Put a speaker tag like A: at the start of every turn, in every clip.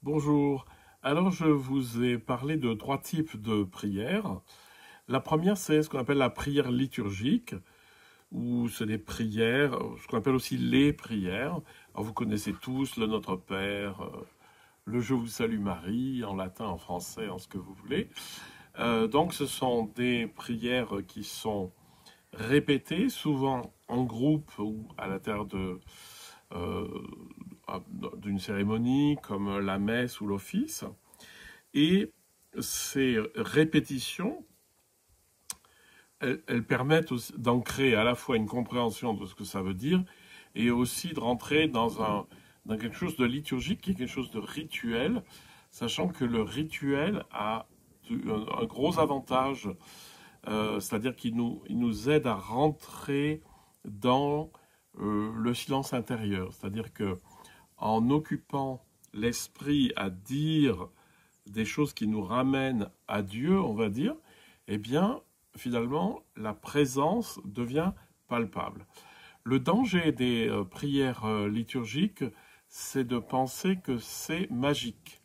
A: Bonjour. Alors, je vous ai parlé de trois types de prières. La première, c'est ce qu'on appelle la prière liturgique, ou c'est des prières, ce qu'on appelle aussi les prières. Alors, vous connaissez tous le Notre Père, le Je vous salue Marie, en latin, en français, en ce que vous voulez. Donc, ce sont des prières qui sont répétées, souvent en groupe ou à l'intérieur euh, d'une cérémonie comme la messe ou l'office. Et ces répétitions, elles permettent d'ancrer à la fois une compréhension de ce que ça veut dire et aussi de rentrer dans quelque chose de liturgique, qui est quelque chose de rituel, sachant que le rituel a un gros avantage, c'est-à-dire il nous aide à rentrer dans le silence intérieur. C'est-à-dire que en occupant l'esprit à dire des choses qui nous ramènent à Dieu, on va dire, eh bien, finalement, la présence devient palpable. Le danger des prières liturgiques, c'est de penser que c'est magique.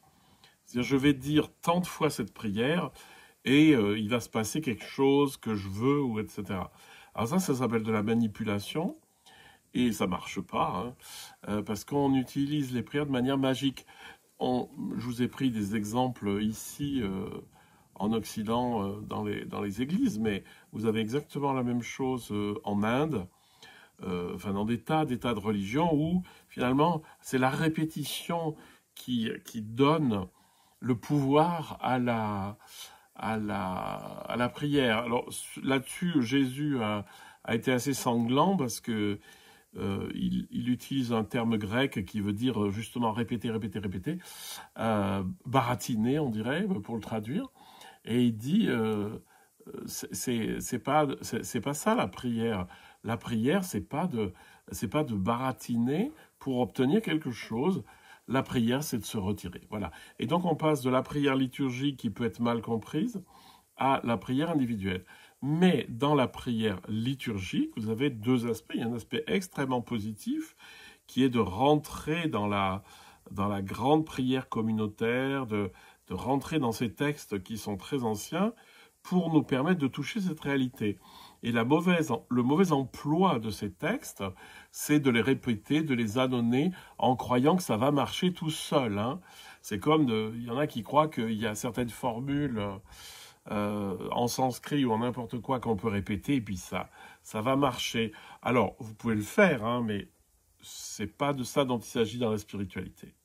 A: C'est-à-dire, je vais dire tant de fois cette prière et il va se passer quelque chose que je veux, ou etc. Alors ça s'appelle de la manipulation et ça marche pas, hein, parce qu'on utilise les prières de manière magique. Je vous ai pris des exemples ici en Occident dans les églises, mais vous avez exactement la même chose en Inde, enfin dans des tas de religions où finalement c'est la répétition qui donne le pouvoir à la prière. Alors là-dessus, Jésus a été assez sanglant parce que il utilise un terme grec qui veut dire justement répéter, répéter, répéter, baratiner, on dirait, pour le traduire. Et il dit, c'est pas ça la prière. La prière, c'est pas de baratiner pour obtenir quelque chose. La prière, c'est de se retirer. Voilà. Et donc, on passe de la prière liturgique qui peut être mal comprise à la prière individuelle. Mais dans la prière liturgique, vous avez deux aspects. Il y a un aspect extrêmement positif qui est de rentrer dans la grande prière communautaire, de rentrer dans ces textes qui sont très anciens pour nous permettre de toucher cette réalité. Et le mauvais emploi de ces textes, c'est de les répéter, de les annoncer en croyant que ça va marcher tout seul, hein. C'est comme, il y en a qui croient qu'il y a certaines formules en sanskrit ou en n'importe quoi qu'on peut répéter, et puis ça va marcher. Alors, vous pouvez le faire, hein, mais c'est pas de ça dont il s'agit dans la spiritualité.